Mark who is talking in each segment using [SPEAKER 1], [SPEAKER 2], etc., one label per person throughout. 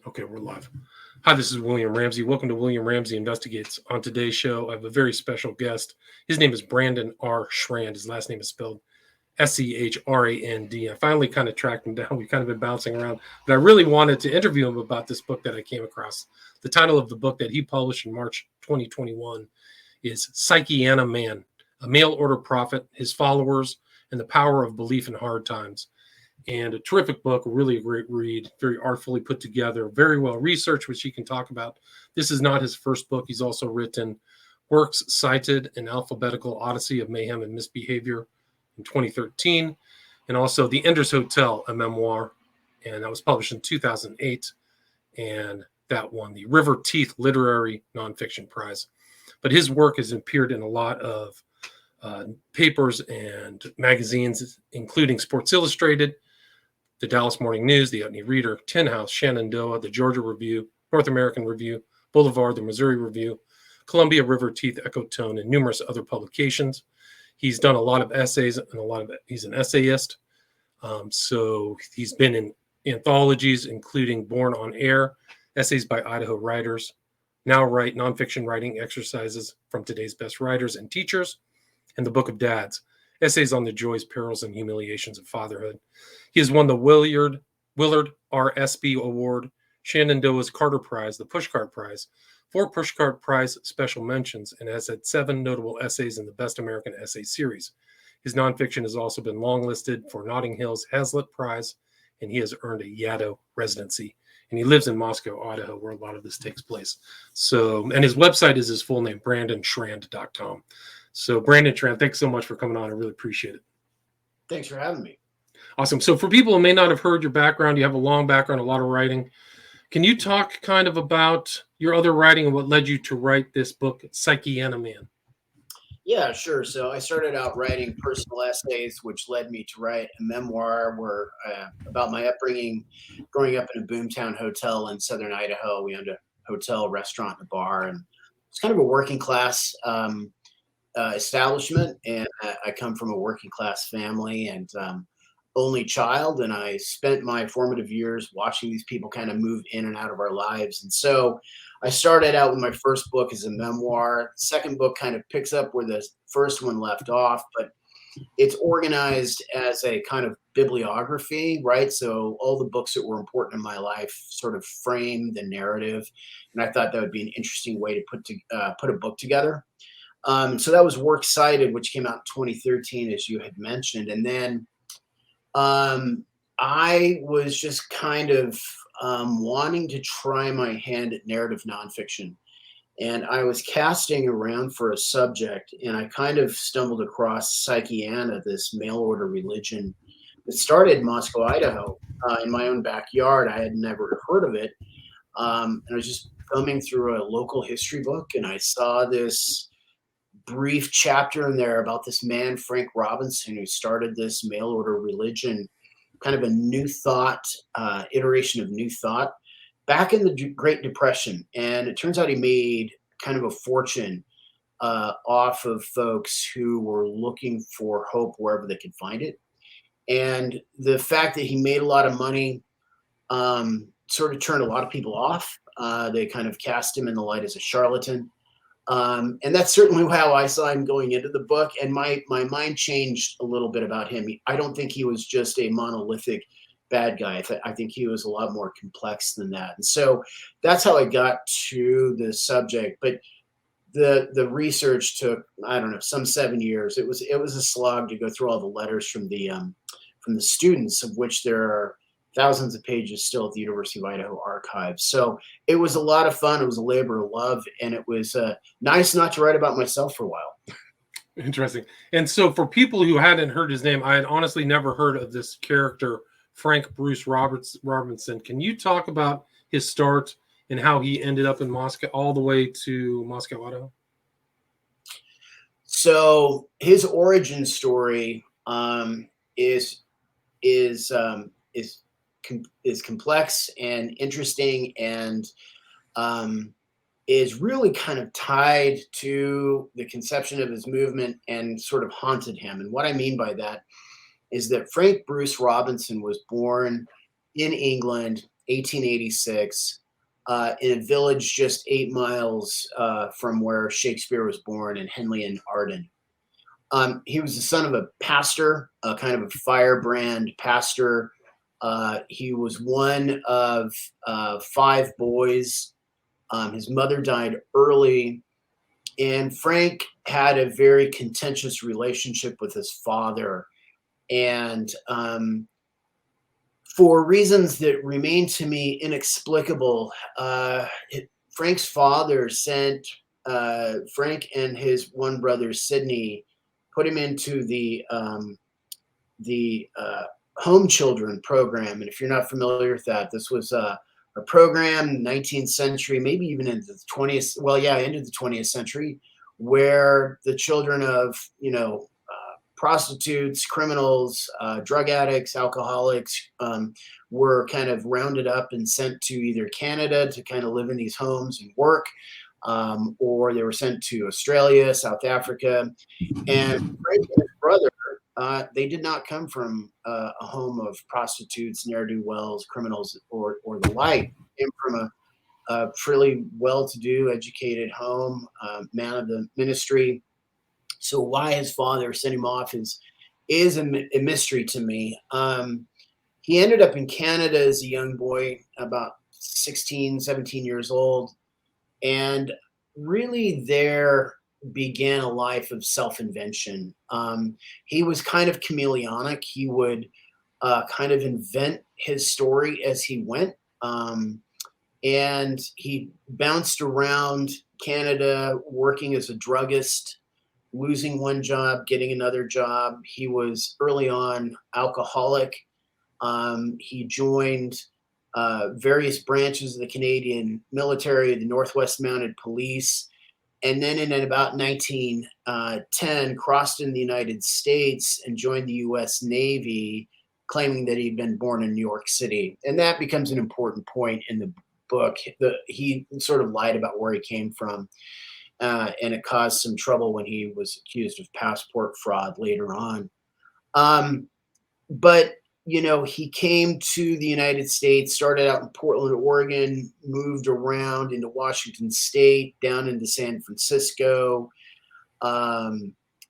[SPEAKER 1] Okay, we're live. Hi, this is William Ramsey. Welcome to William Ramsey Investigates. On today's show, I have a very special guest. His name is Brandon R. Schrand. His last name is spelled Schrand. I finally kind of tracked him down. We've kind of been bouncing around, but I really wanted to interview him about this book that I came across. The title of the book that he published in March 2021 is Psychiana Man, a mail order prophet, his followers, and the power of belief in hard times. And a terrific book, really a great read, very artfully put together, very well researched, which he can talk about. This is not his first book. He's also written works cited in Alphabetical Odyssey of Mayhem and Misbehavior in 2013, and also The Ender's Hotel, a memoir, and that was published in 2008, and that won the River Teeth Literary Nonfiction Prize. But his work has appeared in a lot of papers and magazines, including Sports Illustrated, the Dallas Morning News, the Utne Reader, Tin House, Shenandoah, the Georgia Review, North American Review, Boulevard, the Missouri Review, Columbia River Teeth Ecotone, and numerous other publications. He's done a lot of essays and he's an essayist. So he's been in anthologies, including Born on Air, Essays by Idaho Writers, Now Write Nonfiction Writing Exercises from Today's Best Writers and Teachers, and The Book of Dads, Essays on the Joys, Perils, and Humiliations of Fatherhood. He has won the Willard R. Espy Award, Shenandoah's Carter Prize, the Pushcart Prize, 4 Pushcart Prize special mentions, and has had 7 notable essays in the Best American Essay Series. His nonfiction has also been longlisted for Notting Hill's Hazlitt Prize, and he has earned a Yaddo residency. And he lives in Moscow, Idaho, where a lot of this takes place. So, and his website is his full name, brandonschrand.com. So, Brandon Schrand, thanks so much for coming on. I really appreciate it.
[SPEAKER 2] Thanks for having me.
[SPEAKER 1] Awesome. So, for people who may not have heard your background, you have a long background, a lot of writing. Can you talk kind of about your other writing and what led you to write this book, Psychiana Man?
[SPEAKER 2] Yeah, sure. So I started out writing personal essays, which led me to write a memoir about my upbringing, growing up in a boomtown hotel in southern Idaho. We owned a hotel, restaurant, and a bar, and it's kind of a working class establishment. And I come from a working class family and only child, and I spent my formative years watching these people kind of move in and out of our lives. And so I started out with my first book as a memoir. The second book kind of picks up where the first one left off, but it's organized as a kind of bibliography, right? So all the books that were important in my life sort of frame the narrative, and I thought that would be an interesting way to put a book together. So that was Works Cited, which came out in 2013, as you had mentioned, and then I was just kind of wanting to try my hand at narrative nonfiction. And I was casting around for a subject, and I kind of stumbled across Psychiana, this mail order religion that started in Moscow, Idaho, in my own backyard. I had never heard of it. And I was just thumbing through a local history book, and I saw this brief chapter in there about this man, Frank Robinson, who started this mail order religion, kind of a new thought, iteration of new thought back in the Great Depression. And it turns out he made kind of a fortune off of folks who were looking for hope wherever they could find it. And the fact that he made a lot of money sort of turned a lot of people off. They kind of cast him in the light as a charlatan. And that's certainly how I saw him going into the book. And my mind changed a little bit about him. I don't think he was just a monolithic bad guy. I think he was a lot more complex than that. And so that's how I got to the subject. But the research took, I don't know, some 7 years. It was a slog to go through all the letters from the students, of which there are thousands of pages still at the University of Idaho archives. So it was a lot of fun. It was a labor of love, and it was nice not to write about myself for a while.
[SPEAKER 1] Interesting. And so for people who hadn't heard his name, I had honestly never heard of this character, Frank Bruce Robinson. Can you talk about his start and how he ended up in Moscow, all the way to Moscow, Idaho?
[SPEAKER 2] So his origin story is complex and interesting, and is really kind of tied to the conception of his movement and sort of haunted him. And what I mean by that is that Frank Bruce Robinson was born in England 1886, in a village just 8 miles from where Shakespeare was born in Henley and Arden. He was the son of a pastor, a kind of a firebrand pastor. He was one of 5 boys. His mother died early, and Frank had a very contentious relationship with his father. And for reasons that remain to me inexplicable, Frank's father sent Frank and his one brother Sidney, put him into the home children program. And if you're not familiar with that, this was a program, 19th century, maybe even into the 20th. Well, yeah, into the 20th century, where the children of prostitutes, criminals, drug addicts, alcoholics were kind of rounded up and sent to either Canada to kind of live in these homes and work, or they were sent to Australia, South Africa. And Frank and his brother, they did not come from a home of prostitutes, ne'er-do-wells, criminals, or the like. They came from a fairly well-to-do, educated home, man of the ministry. So why his father sent him off is a mystery to me. He ended up in Canada as a young boy, about 16, 17 years old, and really there began a life of self-invention. He was kind of chameleonic. He would kind of invent his story as he went. And he bounced around Canada working as a druggist, losing one job, getting another job. He was early on alcoholic. He joined various branches of the Canadian military, the Northwest Mounted Police, and then in about 1910 crossed in the United States and joined the U.S. Navy, claiming that he'd been born in New York City. And that becomes an important point in the book. He sort of lied about where he came from. And it caused some trouble when he was accused of passport fraud later on. But, he came to the United States, started out in Portland, Oregon, moved around into Washington State, down into San Francisco.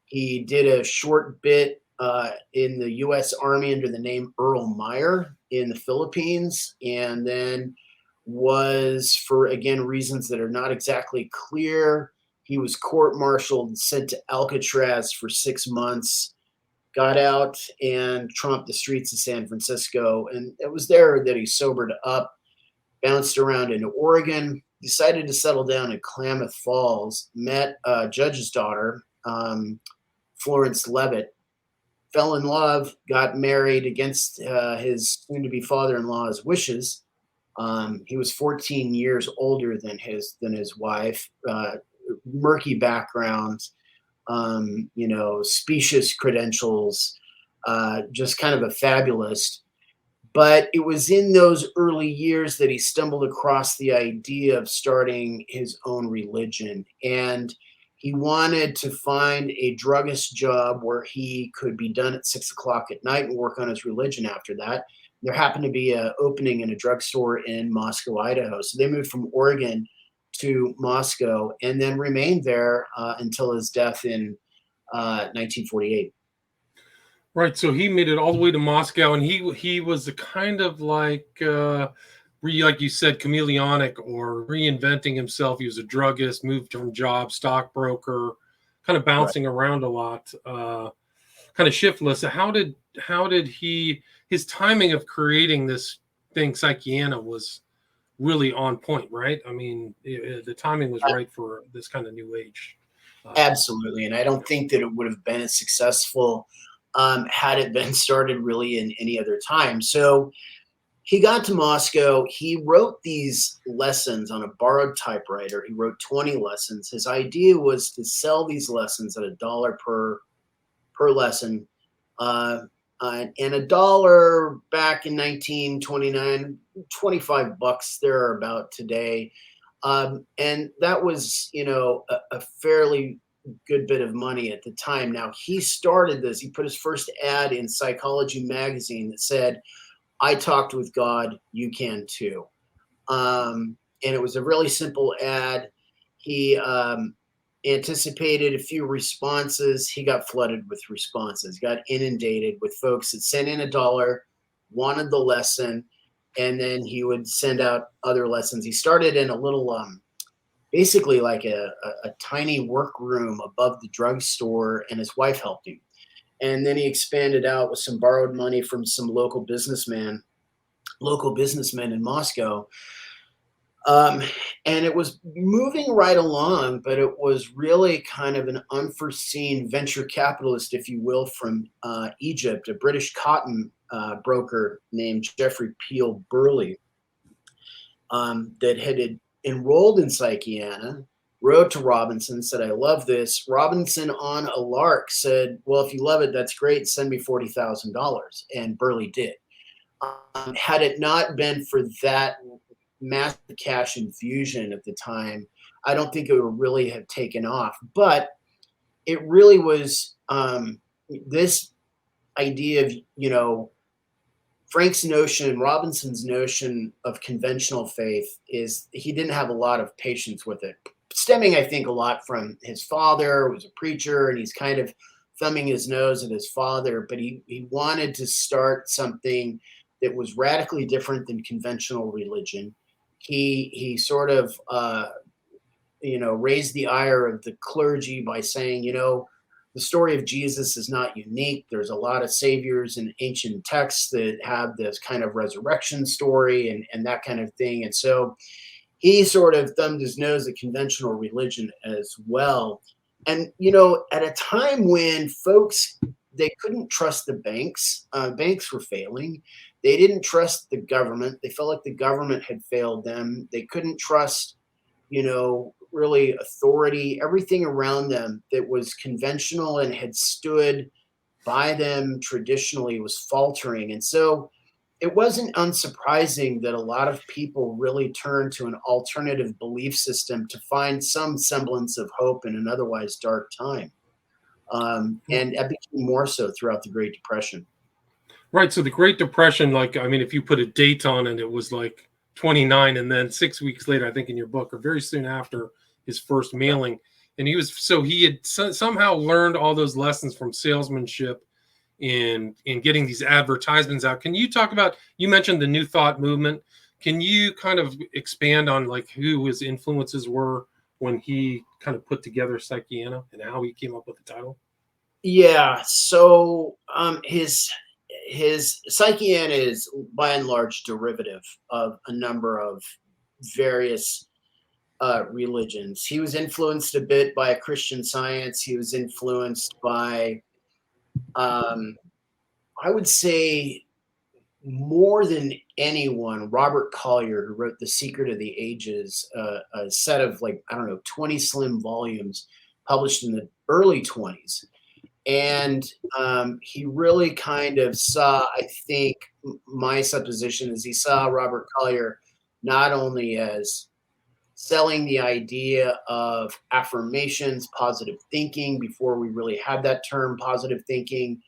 [SPEAKER 2] He did a short bit in the U.S. Army under the name Earl Meyer in the Philippines, and then was, for, again, reasons that are not exactly clear, he was court-martialed and sent to Alcatraz for 6 months, got out and tromped the streets of San Francisco. And it was there that he sobered up, bounced around into Oregon, decided to settle down in Klamath Falls, met a judge's daughter, Florence Levitt, fell in love, got married against his soon-to-be father-in-law's wishes. He was 14 years older than his wife. Murky background, specious credentials, just kind of a fabulist. But it was in those early years that he stumbled across the idea of starting his own religion. And he wanted to find a druggist job where he could be done at 6 o'clock at night and work on his religion after that. There happened to be an opening in a drugstore in Moscow, Idaho. So they moved from Oregon to Moscow and then remained there until his death in 1948.
[SPEAKER 1] Right. So he made it all the way to Moscow, and he was the kind of like you said, chameleonic or reinventing himself. He was a druggist, moved from job, stockbroker, kind of bouncing around a lot, kind of shiftless. How did his timing of creating this thing, Psychiana, was really on point, right? I mean, the timing was right for this kind of new age.
[SPEAKER 2] Absolutely. And I don't think that it would have been as successful had it been started really in any other time. So he got to Moscow. He wrote these lessons on a borrowed typewriter. He wrote 20 lessons. His idea was to sell these lessons at $1 per lesson. And $1 back in 1929, $25 there about today. And that was, a fairly good bit of money at the time. Now, he started this. He put his first ad in Psychology magazine that said, I talked with God, you can too. And it was a really simple ad. He anticipated a few responses. He got flooded with responses, got inundated with folks that sent in $1, wanted the lesson, and then he would send out other lessons. He started in a little, basically like a tiny workroom above the drugstore, and his wife helped him. And then he expanded out with some borrowed money from some local businessmen in Moscow. And it was moving right along, but it was really kind of an unforeseen venture capitalist, if you will, from Egypt, a British cotton broker named Jeffrey Peel Burley, that had enrolled in Psychiana, wrote to Robinson, said, I love this. Robinson, on a lark, said, well, if you love it, that's great. Send me $40,000. And Burley did. Had it not been for that massive cash infusion at the time, I don't think it would really have taken off. But it really was this idea of, Frank's notion, Robinson's notion of conventional faith is he didn't have a lot of patience with it. Stemming, I think, a lot from his father, who was a preacher, and he's kind of thumbing his nose at his father, but he wanted to start something that was radically different than conventional religion. He sort of raised the ire of the clergy by saying, the story of Jesus is not unique. There's a lot of saviors in ancient texts that have this kind of resurrection story and that kind of thing. And so he sort of thumbed his nose at conventional religion as well. And, at a time when folks, they couldn't trust the banks. Banks were failing. They didn't trust the government. They felt like the government had failed them. They couldn't trust, really authority. Everything around them that was conventional and had stood by them traditionally was faltering. And so it wasn't unsurprising that a lot of people really turned to an alternative belief system to find some semblance of hope in an otherwise dark time. And it became more so throughout the Great Depression.
[SPEAKER 1] Right. So the Great Depression, if you put a date on it, it was like 29, and then 6 weeks later, I think in your book, or very soon after his first mailing, and he had somehow learned all those lessons from salesmanship in getting these advertisements out. Can you talk about, you mentioned the New Thought movement. Can you kind of expand on who his influences were when he kind of put together Psychiana and how he came up with the title?
[SPEAKER 2] Yeah. So his Psychiana is by and large derivative of a number of various religions. He was influenced a bit by Christian Science. He was influenced by, I would say, more than anyone, Robert Collier, who wrote The Secret of the Ages, a set of 20 slim volumes published in the early 20s. And he really kind of saw, I think, my supposition is he saw Robert Collier not only as selling the idea of affirmations, positive thinking, before we really had that term, positive thinking,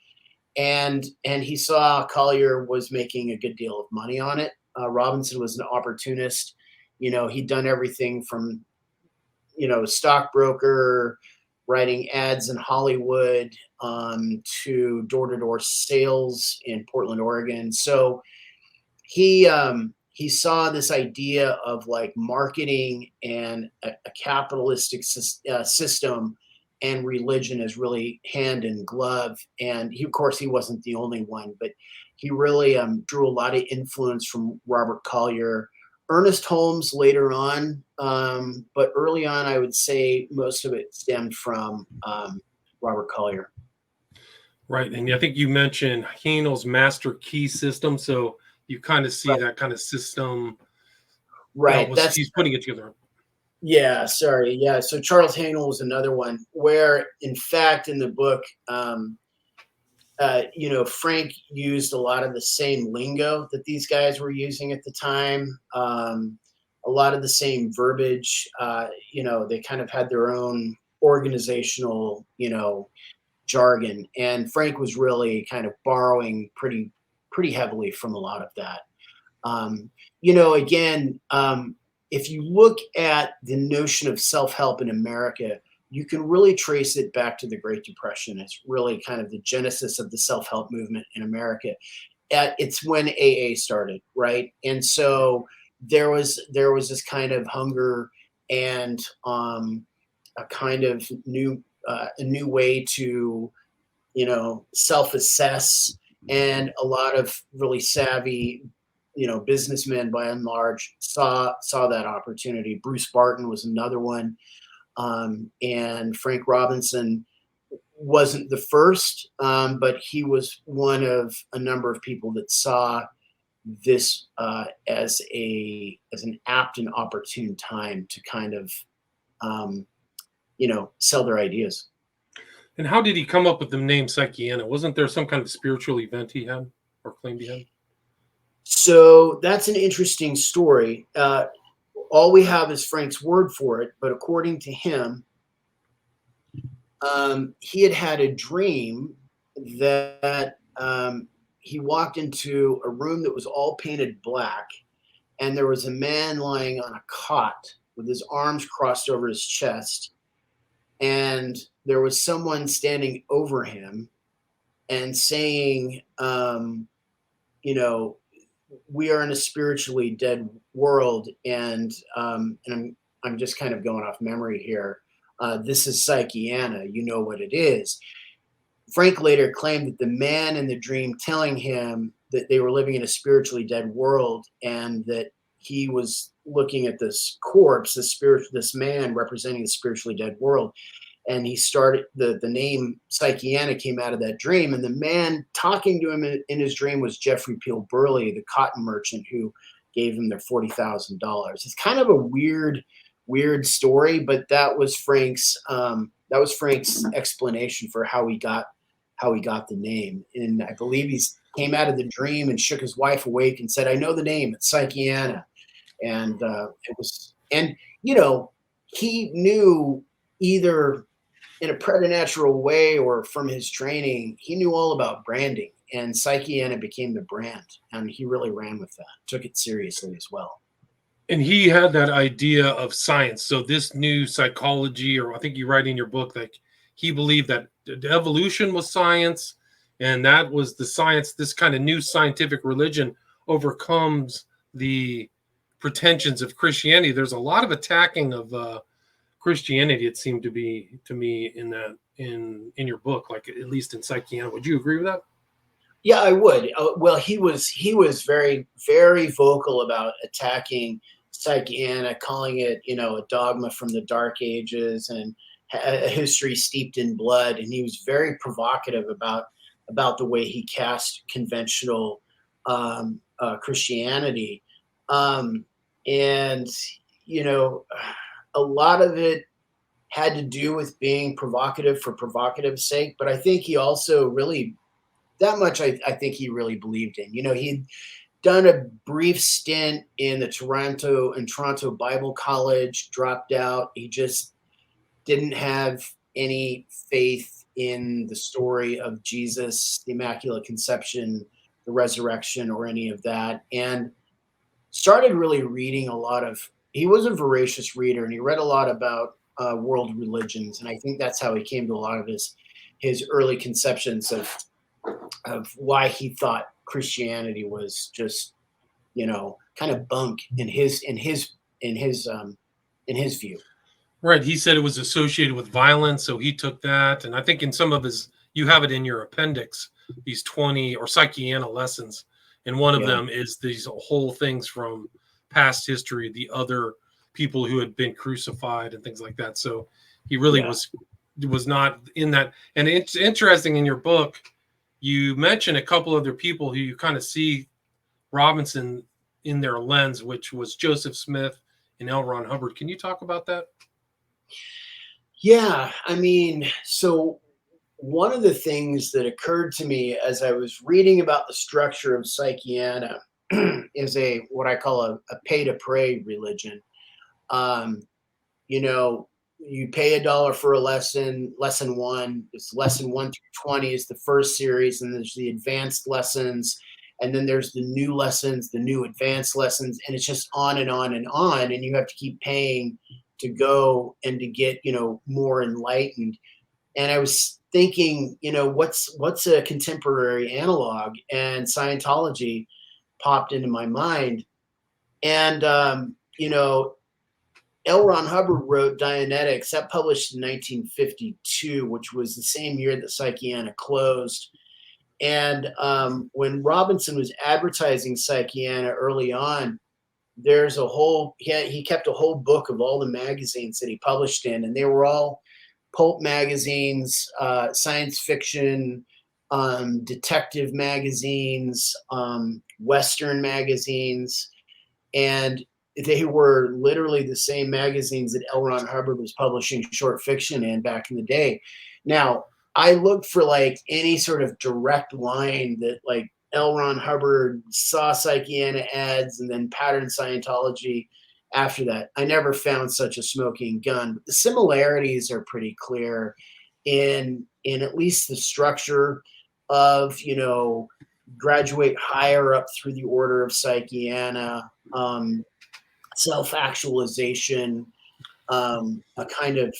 [SPEAKER 2] and he saw Collier was making a good deal of money on it. Robinson was an opportunist. He'd done everything from, stockbroker, writing ads in Hollywood, to door-to-door sales in Portland, Oregon. So he saw this idea of marketing and a capitalistic system and religion as really hand in glove. And he wasn't the only one, but he really drew a lot of influence from Robert Collier, Ernest Holmes later on. But early on, I would say most of it stemmed from Robert Collier.
[SPEAKER 1] Right. And I think you mentioned Haenel's master key system. So you kind of see that kind of system.
[SPEAKER 2] Right.
[SPEAKER 1] He's putting it together.
[SPEAKER 2] Yeah. Sorry. Yeah. So Charles Haenel was another one where, in fact, in the book, Frank used a lot of the same lingo that these guys were using at the time. A lot of the same verbiage. They kind of had their own organizational, jargon, and Frank was really kind of borrowing pretty pretty heavily from a lot of that. You know, again, if you look at the notion of self-help in America, you can really trace it back to the Great Depression. It's really kind of the genesis of the self-help movement in America. It's when AA started, right? And so there was this kind of hunger and a kind of a new way to, you know, self-assess, and a lot of really savvy, you know, businessmen by and large saw that opportunity. Bruce Barton was another one, and Frank Robinson wasn't the first, but he was one of a number of people that saw this as an apt and opportune time to kind of you know, sell their ideas.
[SPEAKER 1] And how did he come up with the name Psychiana? Wasn't there some kind of spiritual event he had or claimed he had?
[SPEAKER 2] So that's an interesting story. All we have is Frank's word for it, but according to him, he had a dream that he walked into a room that was all painted black, and there was a man lying on a cot with his arms crossed over his chest, and there was someone standing over him and saying, you know, we are in a spiritually dead world, and I'm just kind of going off memory here. This is Psychiana, you know what it is. Frank later claimed that the man in the dream telling him that they were living in a spiritually dead world, and that he was looking at this corpse, this man representing the spiritually dead world. And he started, the name Psychiana came out of that dream. And the man talking to him in his dream was Jeffrey Peel Burley, the cotton merchant who gave him their $40,000. It's kind of a weird story, but that was Frank's explanation for how he got the name. And I believe he came out of the dream and shook his wife awake and said, "I know the name. It's Psychiana." And you know, he knew, either in a preternatural way or from his training, he knew all about branding, and Psychiana became the brand, and he really ran with that, took it seriously as well.
[SPEAKER 1] And he had that idea of science. So this new psychology, or I think you write in your book that he believed that evolution was science, and that was the science. This kind of new scientific religion overcomes the pretensions of Christianity. There's a lot of attacking of Christianity, it seemed to be to me in your book, like at least in Psychiana. Would you agree with that?
[SPEAKER 2] Yeah, I would. Well, he was very, very vocal about attacking Psychiana, calling it, you know, a dogma from the Dark Ages and a history steeped in blood. And he was very provocative about the way he cast conventional Christianity. And, you know, a lot of it had to do with being provocative for provocative's sake. But I think he also really, that much I think he really believed in. You know, he'd done a brief stint in Toronto Bible College, dropped out. He just didn't have any faith in the story of Jesus, the Immaculate Conception, the resurrection, or any of that. And started really reading a lot of, he was a voracious reader, and he read a lot about world religions. And I think that's how he came to a lot of his early conceptions of why he thought Christianity was just, you know, kind of bunk in his view.
[SPEAKER 1] Right. He said it was associated with violence, so he took that. And I think in some of his, you have it in your appendix, these 20 or Psychiana lessons. And one of them is these whole things from past history, the other people who had been crucified and things like that. So he really was not in that. And it's interesting in your book, you mention a couple other people who you kind of see Robinson in their lens, which was Joseph Smith and L. Ron Hubbard. Can you talk about that?
[SPEAKER 2] Yeah, I mean, so one of the things that occurred to me as I was reading about the structure of Psychiana is what I call a pay to pray religion. You know, you pay $1 for a lesson. Lesson 1, it's lesson 1 through 20 is the first series, and there's the advanced lessons, and then there's the new lessons, the new advanced lessons, and it's just on and on and on, and you have to keep paying to go and to get, more enlightened. And I was thinking, what's a contemporary analog? And Scientology popped into my mind. And L. Ron Hubbard wrote Dianetics, that published in 1952, which was the same year that Psychiana closed. And when Robinson was advertising Psychiana early on, there's he kept a whole book of all the magazines that he published in, and they were all pulp magazines, science fiction, detective magazines, Western magazines, and they were literally the same magazines that L. Ron Hubbard was publishing short fiction in back in the day. Now, I looked for like any sort of direct line that like L. Ron Hubbard saw Psychiana ads and then patterned Scientology after that. I never found such a smoking gun. But the similarities are pretty clear in at least the structure of, graduate higher up through the order of Psychiana, self-actualization, a kind of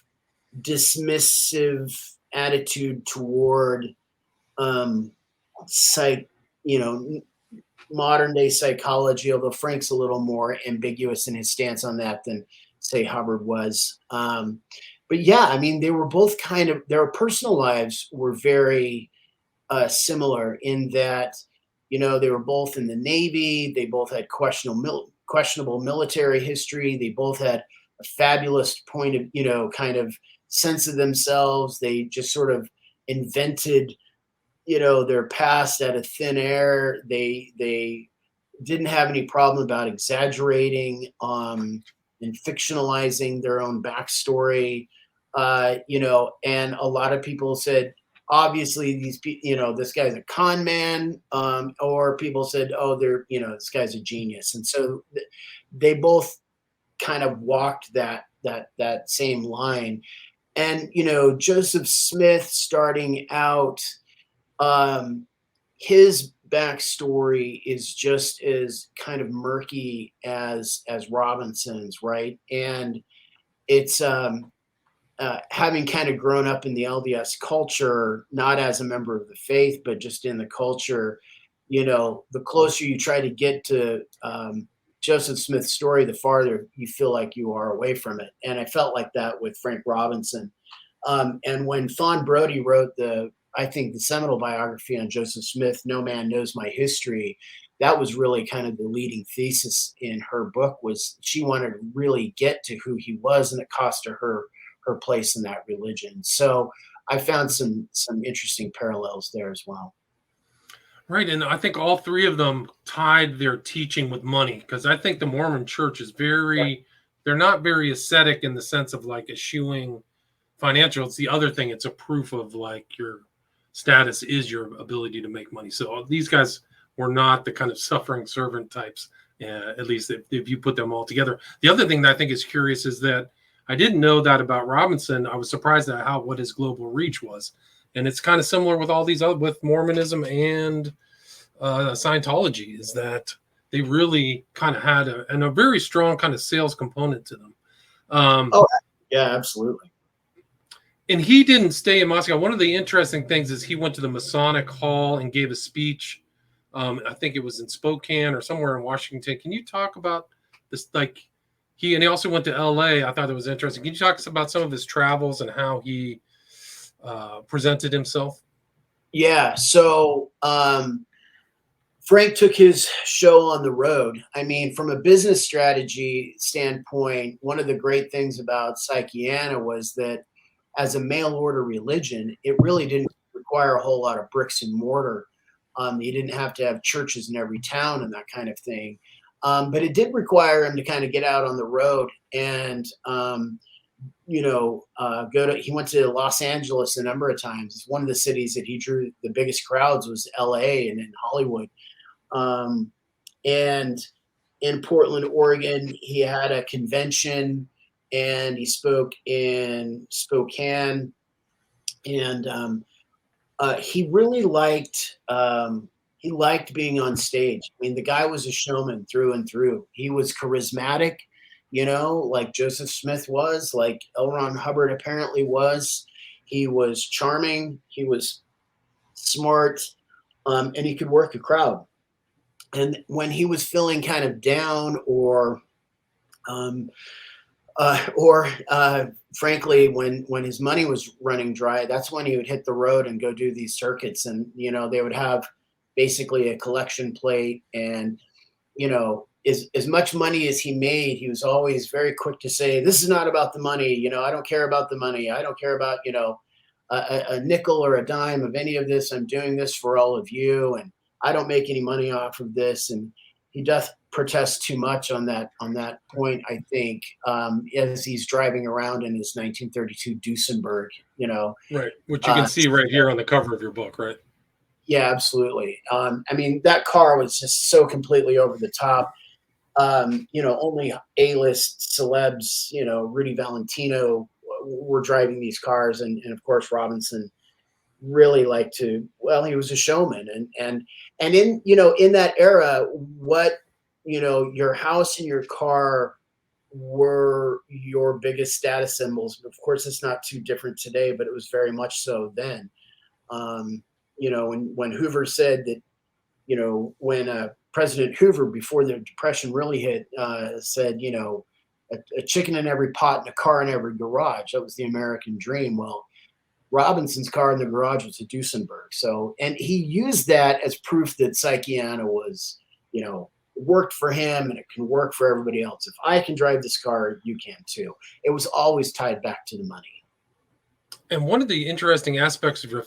[SPEAKER 2] dismissive attitude toward modern day psychology, although Frank's a little more ambiguous in his stance on that than say Hubbard was. But yeah, I mean, they were both their personal lives were very similar in that, they were both in the Navy. They both had questionable military history. They both had a fabulous point of, kind of sense of themselves. They just sort of invented, their past out of thin air. They didn't have any problem about exaggerating and fictionalizing their own backstory. And a lot of people said, obviously these people, this guy's a con man, or people said, oh, this guy's a genius. And so they both kind of walked that same line. And, Joseph Smith starting out, his backstory is just as kind of murky as Robinson's, right? And it's having kind of grown up in the LDS culture, not as a member of the faith, but just in the culture, the closer you try to get to Joseph Smith's story, the farther you feel like you are away from it. And I felt like that with Frank Robinson. And when Fawn Brodie wrote I think the seminal biography on Joseph Smith, No Man Knows My History, that was really kind of the leading thesis in her book, was she wanted to really get to who he was, and it cost her place in that religion. So I found some interesting parallels there as well.
[SPEAKER 1] Right. And I think all three of them tied their teaching with money, because I think the Mormon church is they're not very ascetic in the sense of like eschewing financial. It's the other thing. It's a proof of like your status is your ability to make money. So these guys were not the kind of suffering servant types, at least if you put them all together. The other thing that I think is curious is that I didn't know that about Robinson. I was surprised at what his global reach was. And it's kind of similar with all these other, with Mormonism and Scientology, is that they really kind of had a very strong kind of sales component to them.
[SPEAKER 2] Yeah, absolutely.
[SPEAKER 1] And he didn't stay in Moscow. One of the interesting things is he went to the Masonic Hall and gave a speech. I think it was in Spokane or somewhere in Washington. Can you talk about this? Like he also went to LA. I thought it was interesting. Can you talk about some of his travels and how he presented himself?
[SPEAKER 2] Yeah. So Frank took his show on the road. I mean, from a business strategy standpoint, one of the great things about Psychiana was that as a mail order religion, it really didn't require a whole lot of bricks and mortar. You didn't have to have churches in every town and that kind of thing. But it did require him to kind of get out on the road and, he went to Los Angeles a number of times. It's one of the cities that he drew the biggest crowds was LA and in Hollywood. And in Portland, Oregon, he had a convention and he spoke in Spokane, and he really liked he liked being on stage. I mean, the guy was a showman through and through. He was charismatic, like Joseph Smith was, like L. Ron Hubbard apparently was. He was charming. He was smart, and he could work a crowd. And when he was feeling kind of down, um, frankly, when his money was running dry, that's when he would hit the road and go do these circuits. And they would have basically a collection plate, and as much money as he made, he was always very quick to say, "This is not about the money. I don't care about the money. I don't care about a nickel or a dime of any of this. I'm doing this for all of you, and I don't make any money off of this." And he doth protest too much on that point, I think, as he's driving around in his 1932 Duesenberg.
[SPEAKER 1] Right, which you can see right here on the cover of your book, right?
[SPEAKER 2] Yeah, absolutely. I mean, that car was just so completely over the top. Only A-list celebs, Rudy Valentino were driving these cars, and of course Robinson really liked to. Well, he was a showman, and in that era, what your house and your car were your biggest status symbols. Of course, it's not too different today, but it was very much so then. When Hoover said that, when President Hoover, before the Depression really hit, said, a chicken in every pot and a car in every garage. That was the American dream. Well, Robinson's car in the garage was a Duesenberg. So, and he used that as proof that Psychiana was, worked for him, and it can work for everybody else. If I can drive this car, you can too. It was always tied back to the money.
[SPEAKER 1] And one of the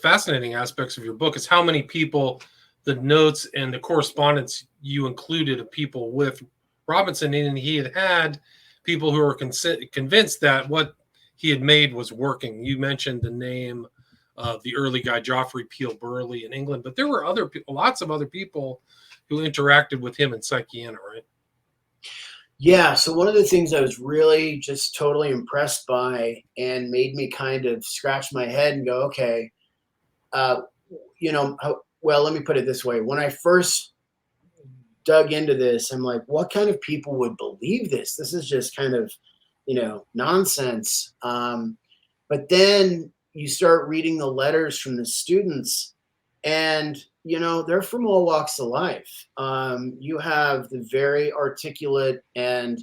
[SPEAKER 1] fascinating aspects of your book is how many people, the notes and the correspondence you included of people with Robinson, and he had people who were convinced that what he had made was working. You mentioned the name of the early guy, Geoffrey Peel Burley in England, but there were lots of other people who interacted with him in Psychiana, right?
[SPEAKER 2] Yeah. So one of the things I was really just totally impressed by, and made me kind of scratch my head and go, okay, well, let me put it this way. When I first dug into this, I'm like, what kind of people would believe this? This is just kind of, nonsense. But then you start reading the letters from the students, and they're from all walks of life. You have the very articulate and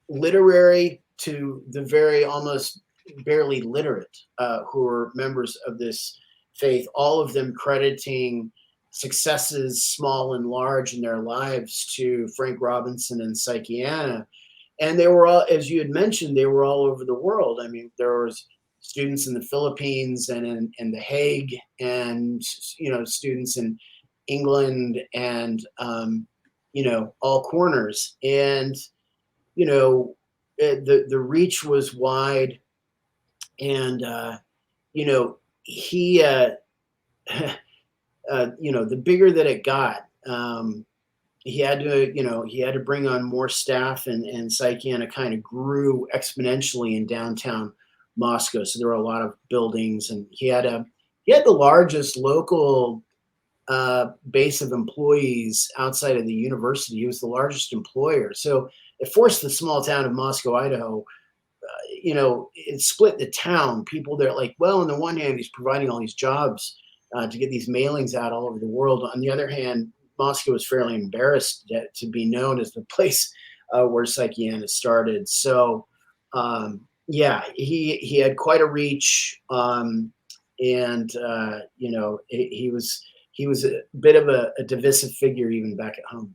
[SPEAKER 2] literary to the very almost barely literate, who are members of this faith, all of them crediting successes, small and large, in their lives to Frank Robinson and Psychiana. And they were all, as you had mentioned, they were all over the world. I mean, there was students in the Philippines and in The Hague, and students in England, and all corners. And the reach was wide, and he the bigger that it got, he had to bring on more staff, and Psychiana kind of grew exponentially in downtown Moscow. So there were a lot of buildings, and he had the largest local base of employees outside of the university. He was the largest employer. So it forced the small town of Moscow, Idaho, it split the town. People there, like, well, on the one hand, he's providing all these jobs to get these mailings out all over the world. On the other hand, Moscow was fairly embarrassed to be known as the place where Psychiana started. So, he had quite a reach, and he was a bit of a divisive figure even back at home.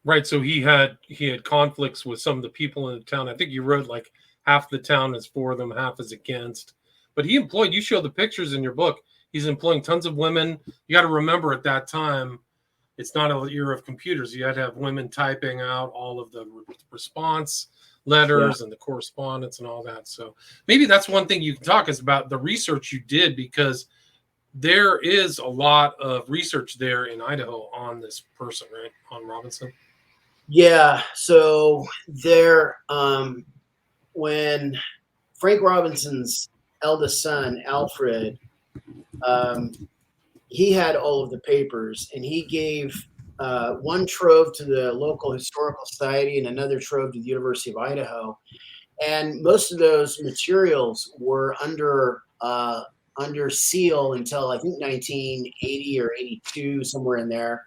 [SPEAKER 1] Right. So he had conflicts with some of the people in the town. I think you wrote like half the town is for them, half is against. But you show the pictures in your book. He's employing tons of women. You got to remember, at that time, it's not an era of computers. You had to have women typing out all of the response letters and the correspondence and all that. So maybe that's one thing you can talk is about the research you did, because there is a lot of research there in Idaho on this person, right? On Robinson.
[SPEAKER 2] Yeah. So there, when Frank Robinson's eldest son, Alfred, he had all of the papers, and he gave one trove to the local historical society and another trove to the University of Idaho. And most of those materials were under seal until I think 1980 or 82, somewhere in there.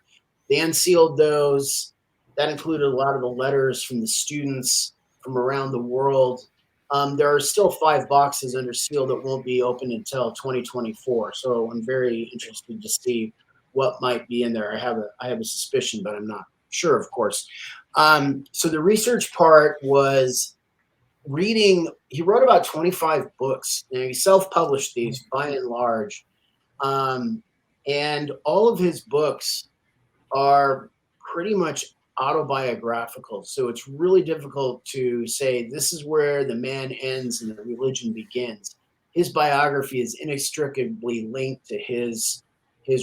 [SPEAKER 2] They unsealed those. That included a lot of the letters from the students from around the world. There are still 5 boxes under seal that won't be opened until 2024. So I'm very interested to see what might be in there. I have a suspicion, but I'm not sure, of course. So the research part was reading. He wrote about 25 books, and he self-published these by and large. And all of his books are pretty much autobiographical. So it's really difficult to say this is where the man ends and the religion begins. His biography is inextricably linked to his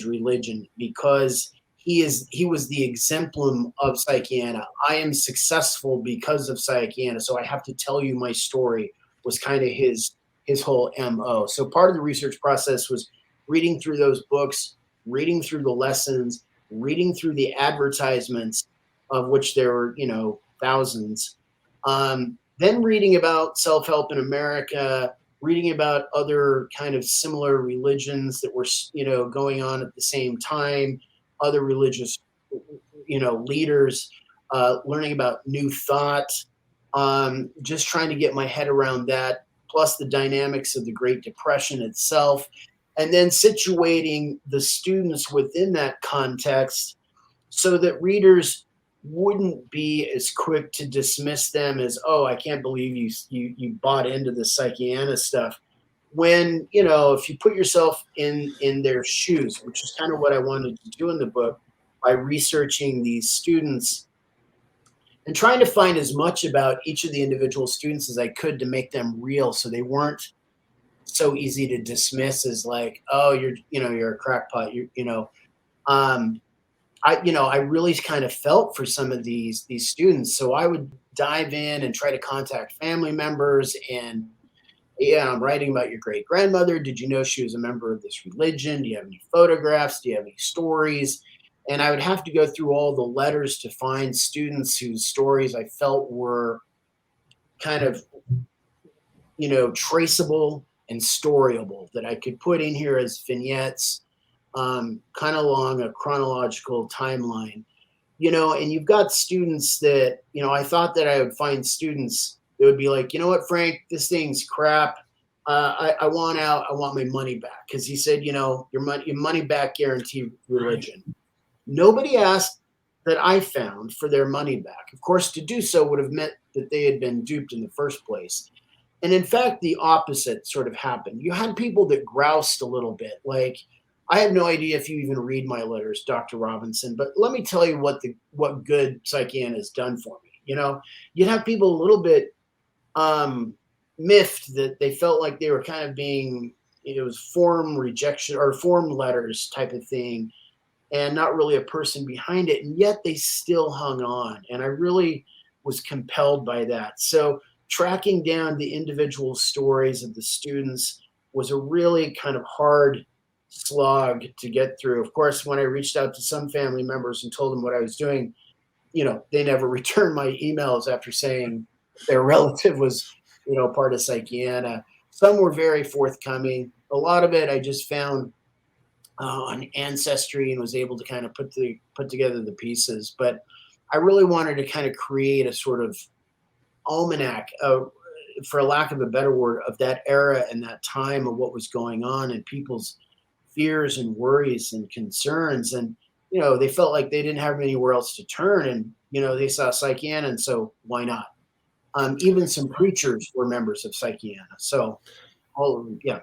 [SPEAKER 2] religion, because he was the exemplum of Psychiana. I am successful because of Psychiana, so I have to tell you my story, was kind of his whole MO. So part of the research process was reading through those books, reading through the lessons, reading through the advertisements, of which there were, thousands. Then reading about self-help in America, reading about other kind of similar religions that were, going on at the same time, other religious, leaders, learning about New Thought, just trying to get my head around that, plus the dynamics of the Great Depression itself, and then situating the students within that context so that readers wouldn't be as quick to dismiss them as, oh, I can't believe you bought into the Psychiana stuff. When, if you put yourself in their shoes, which is kind of what I wanted to do in the book by researching these students and trying to find as much about each of the individual students as I could to make them real, so they weren't so easy to dismiss as like, oh, you're a crackpot, I really kind of felt for some of these students. So I would dive in and try to contact family members, and I'm writing about your great grandmother. Did you know she was a member of this religion? Do you have any photographs? Do you have any stories? And I would have to go through all the letters to find students whose stories I felt were kind of, traceable and storyable, that I could put in here as vignettes, kind of along a chronological timeline, and you've got students that, I thought that I would find students that would be like, you know what, Frank, this thing's crap. I want out. I want my money back. Cause he said, your money back guarantee religion. Right. Nobody asked that I found for their money back. Of course, to do so would have meant that they had been duped in the first place. And in fact, the opposite sort of happened. You had people that groused a little bit, like, I have no idea if you even read my letters, Dr. Robinson, but let me tell you what good Psychiana has done for me. You'd have people a little bit miffed that they felt like they were kind of being, it was form rejection or form letters type of thing, and not really a person behind it. And yet they still hung on. And I really was compelled by that. So tracking down the individual stories of the students was a really kind of hard slog to get through. Of course, when I reached out to some family members and told them what I was doing, they never returned my emails after saying their relative was, part of Psychiana. Some were very forthcoming. A lot of it I just found on Ancestry and was able to kind of put together the pieces. But I really wanted to kind of create a sort of almanac, for lack of a better word, of that era and that time of what was going on and people's fears and worries and concerns. And, they felt like they didn't have anywhere else to turn. And, they saw Psychiana, and so why not? Even some preachers were members of Psychiana. So all of them, yeah.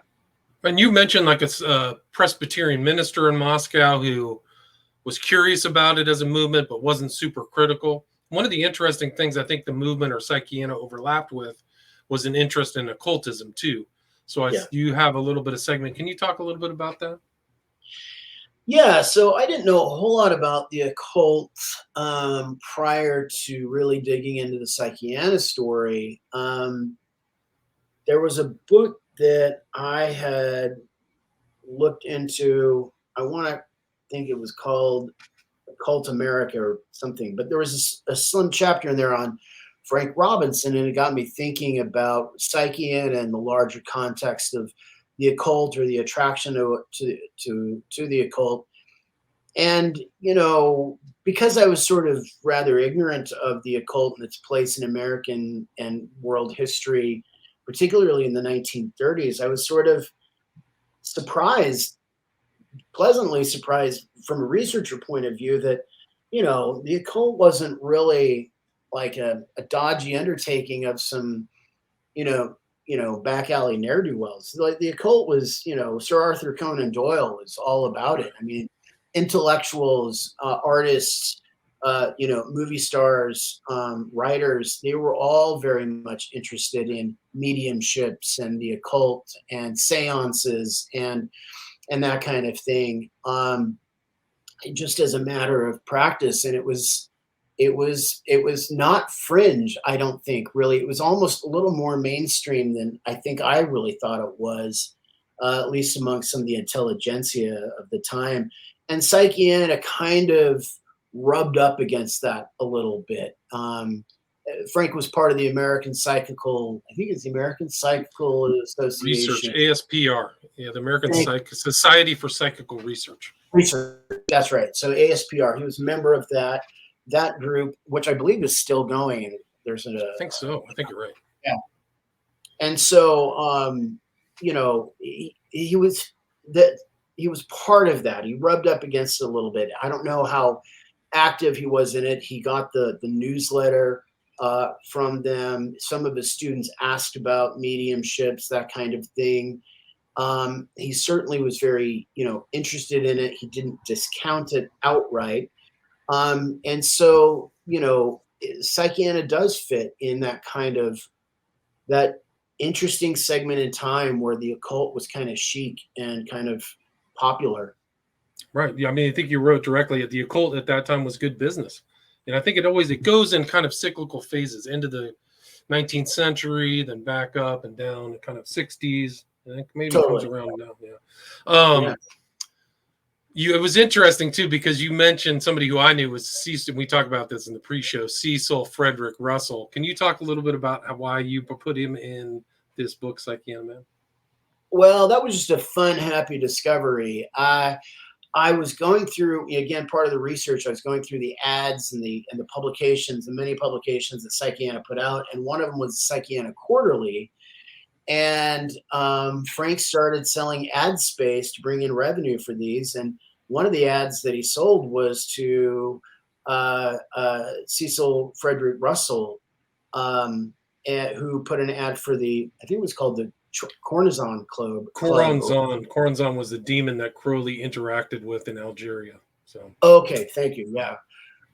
[SPEAKER 1] And you mentioned like a Presbyterian minister in Moscow who was curious about it as a movement, but wasn't super critical. One of the interesting things I think the movement or Psychiana overlapped with was an interest in occultism too. So you have a little bit of segment. Can you talk a little bit about that?
[SPEAKER 2] Yeah, so I didn't know a whole lot about the occult prior to really digging into the Psychiana story. There was a book that I had looked into I want to think it was called Cult America or something, but there was a slim chapter in there on Frank Robinson, and it got me thinking about Psychiana and the larger context of the occult, or the attraction to the occult. And, because I was sort of rather ignorant of the occult and its place in American and world history, particularly in the 1930s, I was sort of surprised, pleasantly surprised from a researcher point of view, that, the occult wasn't really like a dodgy undertaking of some, back alley ne'er-do-wells. Like the occult was, Sir Arthur Conan Doyle was all about it. I mean, intellectuals, artists, movie stars, writers, they were all very much interested in mediumships and the occult and seances and that kind of thing, just as a matter of practice. And it was not fringe, I don't think, really. It was almost a little more mainstream than I think I really thought it was, at least among some of the intelligentsia of the time. And Psychiana kind of rubbed up against that a little bit. Frank was part of the American Psychical, I think it's the American Psychical Association.
[SPEAKER 1] Research, ASPR. Yeah, the American Society for Psychical Research.
[SPEAKER 2] That's right. So ASPR, he was a member of that group, which I believe is still going. And there's I
[SPEAKER 1] think so. I think you're right.
[SPEAKER 2] Yeah. And so, he was part of that. He rubbed up against it a little bit. I don't know how active he was in it. He got the newsletter from them. Some of his students asked about mediumships, that kind of thing. He certainly was very, interested in it. He didn't discount it outright. And so, Psychiana does fit in that kind of, that interesting segment in time where the occult was kind of chic and kind of popular.
[SPEAKER 1] Right. Yeah. I mean, I think you wrote directly at the occult at that time was good business. And I think it goes in kind of cyclical phases into the 19th century, then back up and down, kind of 60s. I think maybe it comes around now. Yeah. It was interesting too, because you mentioned somebody who I knew was Cecil. We talked about this in the pre-show, Cecil Frederick Russell. Can you talk a little bit about why you put him in this book, Psychiana Man?
[SPEAKER 2] Well, that was just a fun, happy discovery. I was going through, again, part of the research, I was going through the ads and the publications, the many publications that Psychiana put out, and one of them was Psychiana Quarterly. And Frank started selling ad space to bring in revenue for these. And one of the ads that he sold was to Cecil Frederick Russell, who put an ad for I think it was called the Corazon Club.
[SPEAKER 1] Corazon was the demon that Crowley interacted with in Algeria. So
[SPEAKER 2] okay, thank you. Yeah.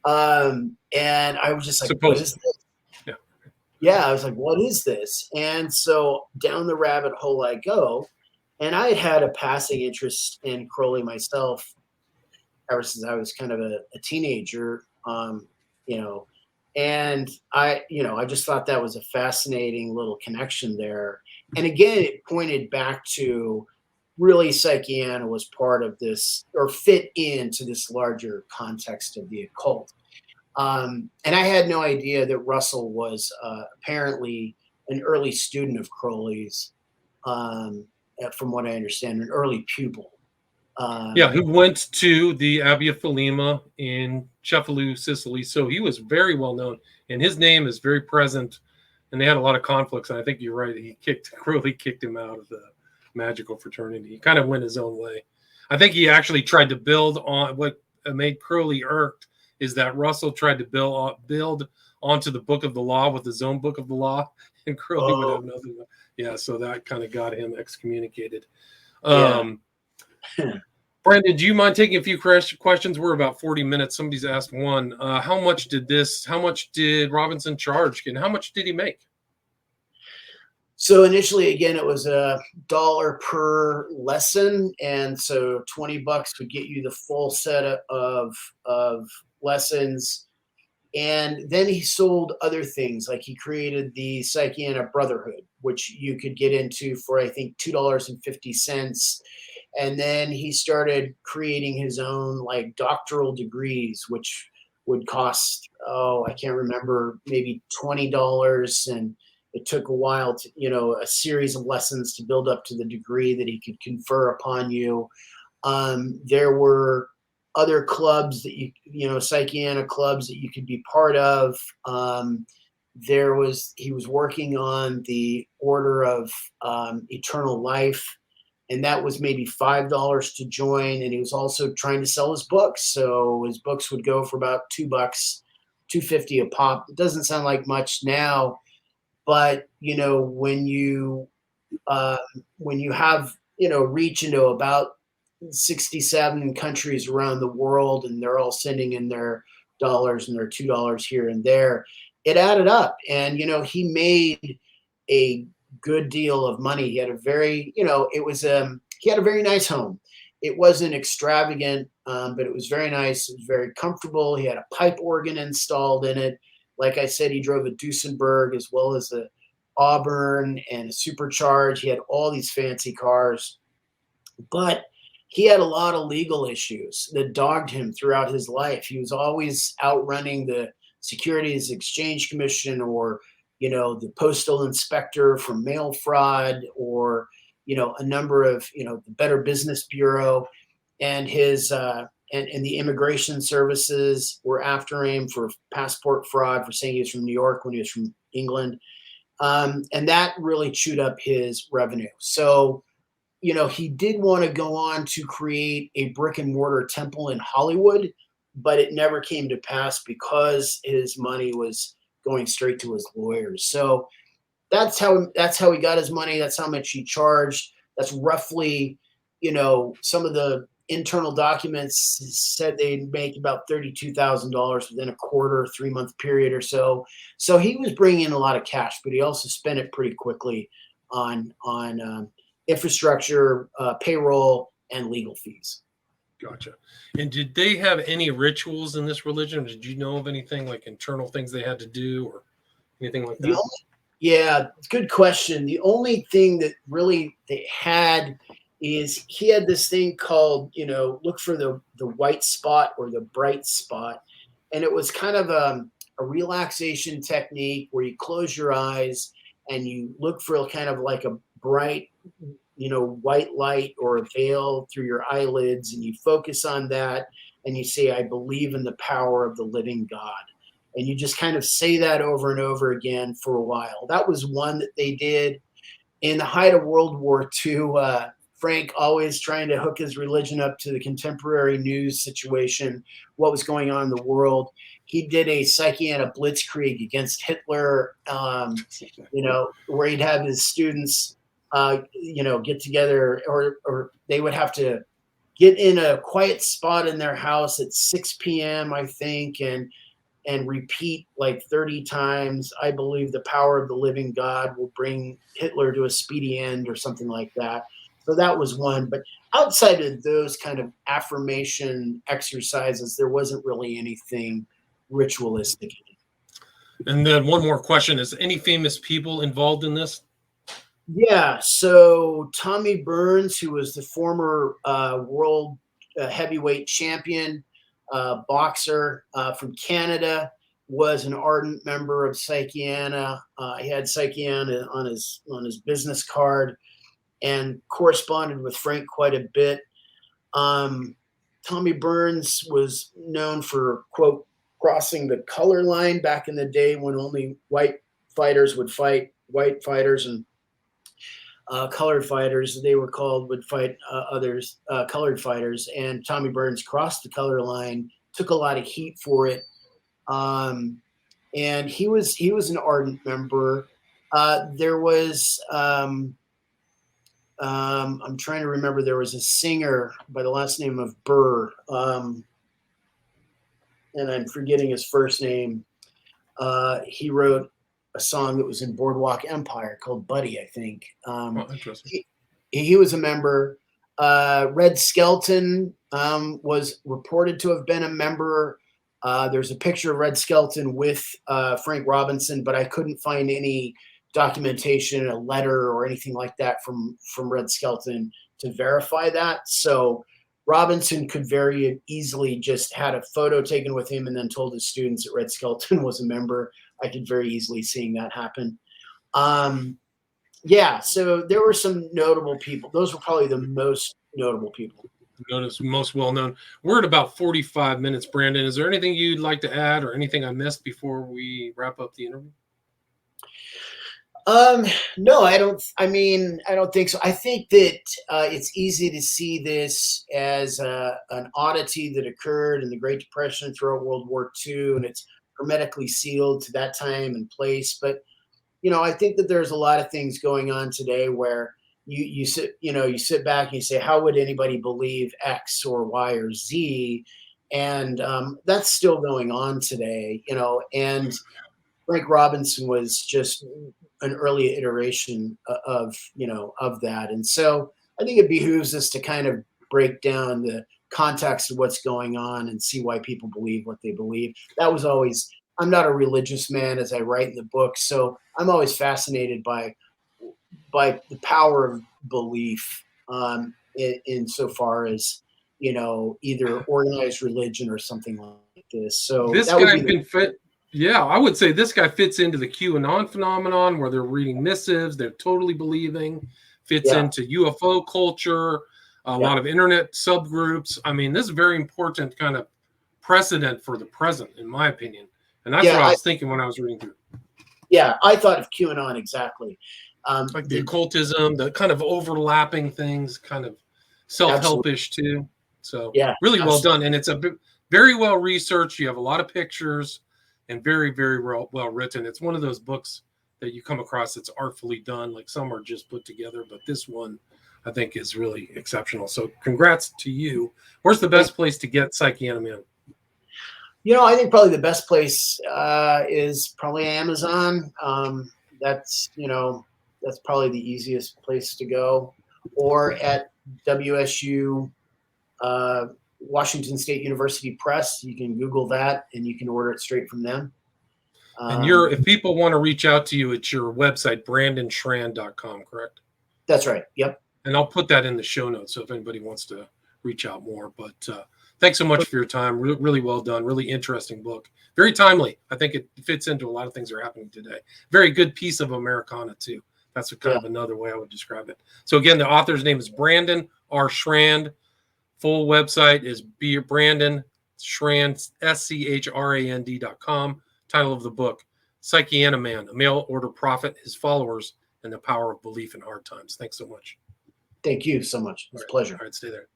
[SPEAKER 2] And I was just like, what is this? Yeah, I was like, what is this? And so down the rabbit hole I go. And I had a passing interest in Crowley myself ever since I was kind of a teenager, and I just thought that was a fascinating little connection there. And again, it pointed back to really Psychiana was part of this, or fit into this larger context of the occult. And I had no idea that Russell was apparently an early student of Crowley's, from what I understand, an early pupil.
[SPEAKER 1] Who went to the Abbey of Thelema in Cefalù, Sicily. So he was very well known, and his name is very present. And they had a lot of conflicts. And I think you're right. Crowley kicked him out of the magical fraternity. He kind of went his own way. I think he actually tried to build on what made Crowley irked. Is that Russell tried to build onto the Book of the Law with his own Book of the Law, and Crowley would have nothing. Yeah, so that kind of got him excommunicated. Brandon, do you mind taking a few questions? We're about 40 minutes. Somebody's asked one. How much did Robinson charge, and how much did he make?
[SPEAKER 2] So initially, again, it was $1 per lesson, and so $20 would get you the full set of lessons. And then he sold other things, like he created the Psychiana Brotherhood, which you could get into for, I think, $2.50. And then he started creating his own like doctoral degrees, which would cost, I can't remember, maybe $20. And it took a while to, a series of lessons to build up to the degree that he could confer upon you. There were other clubs that Psychiana clubs that you could be part of. He was working on the Order of Eternal Life, and that was maybe $5 to join. And he was also trying to sell his books. So his books would go for about $2, $2.50 a pop. It doesn't sound like much now, but when you have reach into about 67 countries around the world, and they're all sending in their dollars and their $2 here and there, it added up. And he made a good deal of money. He had a very he had a very nice home. It wasn't extravagant, but it was very nice. It was very comfortable. He had a pipe organ installed in it. Like I said, he drove a Duesenberg as well as a Auburn and a Supercharge. He had all these fancy cars, but he had a lot of legal issues that dogged him throughout his life. He was always outrunning the Securities Exchange Commission, or the postal inspector for mail fraud, or a number of the Better Business Bureau, and his and the immigration services were after him for passport fraud, for saying he was from New York when he was from England. And that really chewed up his revenue. So, he did want to go on to create a brick and mortar temple in Hollywood, but it never came to pass because his money was going straight to his lawyers. So that's how he got his money. That's how much he charged. That's roughly, some of the internal documents said they'd make about $32,000 within a quarter, 3-month period or so. So he was bringing in a lot of cash, but he also spent it pretty quickly on infrastructure, payroll, and legal fees.
[SPEAKER 1] Gotcha. And did they have any rituals in this religion? Did you know of anything like internal things they had to do or anything like that?
[SPEAKER 2] Yeah, good question. The only thing that really they had is he had this thing called, look for the white spot or the bright spot. And it was kind of a relaxation technique where you close your eyes and you look for kind of like a bright, white light or a veil through your eyelids, and you focus on that and you say, I believe in the power of the living God. And you just kind of say that over and over again for a while. That was one that they did. In the height of World War II, Frank always trying to hook his religion up to the contemporary news situation, what was going on in the world. He did a Psychiana blitzkrieg against Hitler, where he'd have his students, get together, or they would have to get in a quiet spot in their house at 6 p.m., I think, and repeat like 30 times, I believe the power of the living God will bring Hitler to a speedy end, or something like that. So that was one. But outside of those kind of affirmation exercises, there wasn't really anything ritualistic.
[SPEAKER 1] And then one more question. Is any famous people involved in this?
[SPEAKER 2] Yeah. So Tommy Burns, who was the former world heavyweight champion, boxer from Canada, was an ardent member of Psychiana. He had Psychiana on his business card and corresponded with Frank quite a bit. Tommy Burns was known for, quote, crossing the color line back in the day when only white fighters would fight white fighters, and colored fighters, they were called, would fight others, colored fighters. And Tommy Burns crossed the color line, took a lot of heat for it. And he was an ardent member. There was, I'm trying to remember, there was a singer by the last name of Burr, and I'm forgetting his first name. He wrote a song that was in Boardwalk Empire called Buddy, I think.
[SPEAKER 1] Interesting.
[SPEAKER 2] He was a member. Red Skelton was reported to have been a member. There's a picture of Red Skelton with Frank Robinson, but I couldn't find any documentation, a letter or anything like that from Red Skelton to verify that. So Robinson could very easily just had a photo taken with him and then told his students that Red Skelton was a member. I could very easily seeing that happen. Yeah, so there were some notable people. Those were probably the most notable people.
[SPEAKER 1] Notice most well known. We're at about 45 minutes, Brandon. Is there anything you'd like to add or anything I missed before we wrap up the interview?
[SPEAKER 2] No, I don't. I mean, I don't think so. I think that it's easy to see this as an oddity that occurred in the Great Depression throughout World War II, and it's hermetically sealed to that time and place. But I think that there's a lot of things going on today where you sit back and you say, how would anybody believe X or Y or Z? And that's still going on today, and Frank Robinson was just an early iteration of that. And so I think it behooves us to kind of break down the context of what's going on and see why people believe what they believe. That was always, I'm not a religious man, as I write in the book, so I'm always fascinated by the power of belief in so far as, either organized religion or something like this. So
[SPEAKER 1] this
[SPEAKER 2] that
[SPEAKER 1] guy
[SPEAKER 2] would be
[SPEAKER 1] can fit. Yeah, I would say this guy fits into the QAnon phenomenon where they're reading missives, they're totally believing, fits into UFO culture, a lot of internet subgroups. I mean, this is very important kind of precedent for the present, in my opinion. And that's what I was thinking when I was reading through.
[SPEAKER 2] Yeah, I thought of QAnon exactly.
[SPEAKER 1] Like the occultism, the kind of overlapping things, kind of self-helpish too. So really well done. And it's very well researched. You have a lot of pictures and very, very well written. It's one of those books that you come across that's artfully done. Like some are just put together, but this one I think is really exceptional. So congrats to you. Where's the best place to get Psychiana Man?
[SPEAKER 2] I think probably the best place is probably Amazon. That's probably the easiest place to go, or at WSU, Washington State University Press. You can Google that and you can order it straight from them.
[SPEAKER 1] And if people want to reach out to you, it's your website, brandonschrand.com, correct?
[SPEAKER 2] That's right. Yep.
[SPEAKER 1] And I'll put that in the show notes so if anybody wants to reach out more. But thanks so much for your time. Really well done. Really interesting book. Very timely. I think it fits into a lot of things that are happening today. Very good piece of Americana, too. That's kind of another way I would describe it. So, again, the author's name is Brandon R. Schrand. Full website is Brandon Schrand, SCHRAND.com. Title of the book, Psychiana Man, a mail order prophet, his followers, and the power of belief in hard times. Thanks so much.
[SPEAKER 2] Thank you so much. It's a pleasure.
[SPEAKER 1] All right, stay there.